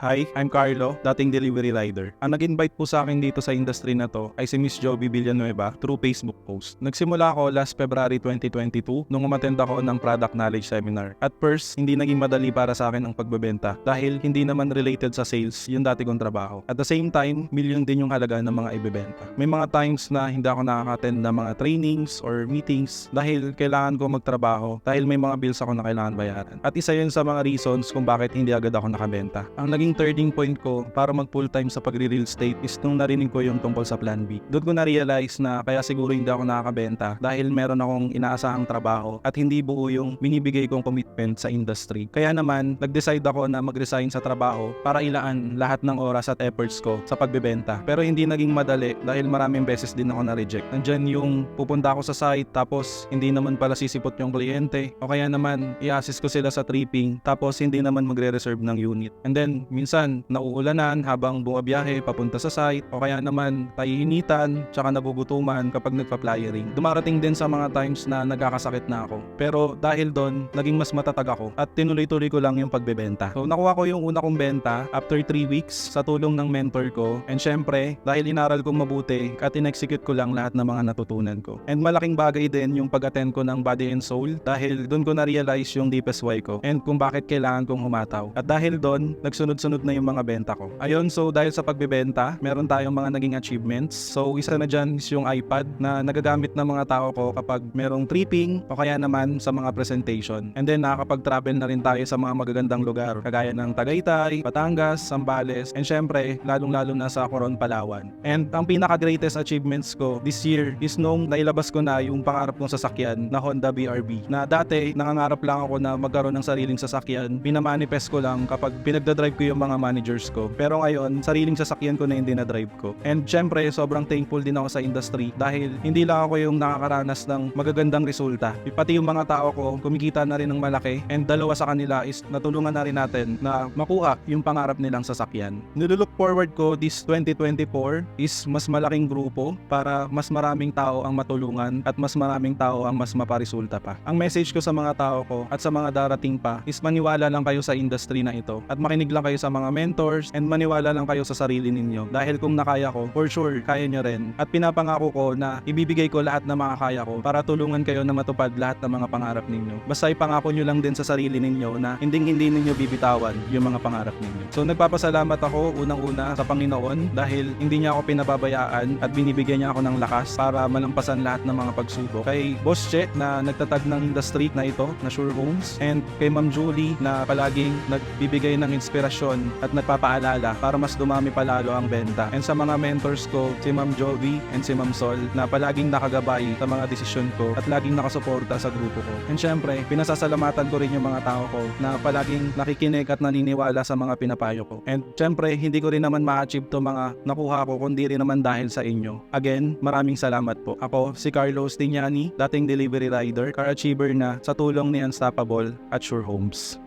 Hi, I'm Carlo, dating delivery rider. Ang nag-invite po sa akin dito sa industry na to ay si Miss Joby Villanueva through Facebook post. Nagsimula ako last February 2022 nung umattend ako ng product knowledge seminar. At first, hindi naging madali para sa akin ang pagbebenta dahil hindi naman related sa sales yung dati kong trabaho. At the same time, million din yung halaga ng mga ibebenta. May mga times na hindi ako nakaka-attend ng mga trainings or meetings dahil kailangan ko magtrabaho dahil may mga bills ako na kailangan bayaran. At isa yun sa mga reasons kung bakit hindi agad ako nakabenta. Ang naging turning point ko para mag full time sa pagre-real estate is nung narinig ko yung tungkol sa Plan B. Doon ko na-realize na kaya siguro hindi ako nakakabenta dahil meron akong inaasahang trabaho at hindi buo yung binibigay kong commitment sa industry. Kaya naman, nag-decide ako na mag-resign sa trabaho para ilaan lahat ng oras at efforts ko sa pagbebenta. Pero hindi naging madali dahil maraming beses din ako na-reject. Nandyan yung pupunta ako sa site tapos hindi naman pala sisipot yung kliyente o kaya naman i-assist ko sila sa tripping tapos hindi naman magre-reserve ng unit. And then, minsan nauulanan habang bumabiyahe papunta sa site o kaya naman tayinitan tsaka nagugutuman kapag nagpa-flyering. Dumarating din sa mga times na nagkakasakit na ako. Pero dahil doon, naging mas matatag ako at tinuloy-tuloy ko lang yung pagbebenta. So nakuha ko yung una kong benta after 3 weeks sa tulong ng mentor ko. And syempre, dahil inaral kong mabuti at in-execute ko lang lahat ng mga natutunan ko. And malaking bagay din yung pag-attend ko ng Body and Soul dahil doon ko na-realize yung deepest why ko and kung bakit kailangan kong humataw. At dahil doon, nagsunod-sunod na yung mga benta ko. Ayun, so dahil sa pagbebenta, meron tayong mga naging achievements. So isa na dyan is yung iPad na nagagamit ng mga tao ko kapag merong tripping o kaya naman sa mga presentation. And then nakakapag-travel na rin tayo sa mga magagandang lugar kagaya ng Tagaytay, Batangas, Zambales, and syempre lalong-lalo na sa Coron, Palawan. And ang pinaka-greatest achievements ko this year is nung nailabas ko na yung pangarap kong sasakyan na Honda BRB na dati nangangarap lang ako na magkaroon ng sariling sasakyan. Pinamanifest ko lang kapag pinagdadrive ko yung mga managers ko. Pero ngayon, sariling sasakyan ko na yung dinadrive ko. And syempre, sobrang thankful din ako sa industry dahil hindi lang ako yung nakakaranas ng magagandang resulta. Pati yung mga tao ko, kumikita na rin ng malaki. And dalawa sa kanila is natulungan na rin natin na makuha yung pangarap nilang sasakyan. Nilulook forward ko this 2024 is mas malaking grupo para mas maraming tao ang matulungan at mas maraming tao ang mas maparesulta pa. Ang message ko sa mga tao ko at sa mga darating pa is maniwala lang kayo sa industry na ito at makinig lang kayo sa mga mentors and maniwala lang kayo sa sarili ninyo dahil kung nakaya ko, for sure, kaya nyo rin. At pinapangako ko na ibibigay ko lahat ng mga kaya ko para tulungan kayo na matupad lahat ng mga pangarap ninyo. Basta ipangako nyo lang din sa sarili ninyo na hindi ninyo bibitawan yung mga pangarap ninyo. So nagpapasalamat ako unang-una sa Panginoon dahil hindi niya ako pinababayaan at binibigyan niya ako ng lakas para malampasan lahat ng mga pagsubok. Kay Boss Che na nagtatag ng industry na ito, na Sure Homes, and kay Ma'am Julie na palaging nagbibigay ng inspirasyon at nagpapaalala para mas dumami palalo ang benta. And sa mga mentors ko, si Ma'am Jovi and si Ma'am Sol na palaging nakagabay sa mga desisyon ko at laging nakasuporta sa grupo ko. And syempre, pinasasalamatan ko rin yung mga tao ko na palaging nakikinig at naniniwala sa mga pinapayo ko. And syempre, hindi ko rin naman ma-achieve to mga nakuha ko kundi rin naman dahil sa inyo. Again, maraming salamat po. Ako, si Carlos Tignani, dating delivery rider, car achiever na sa tulong ni Unstoppable at Sure Homes.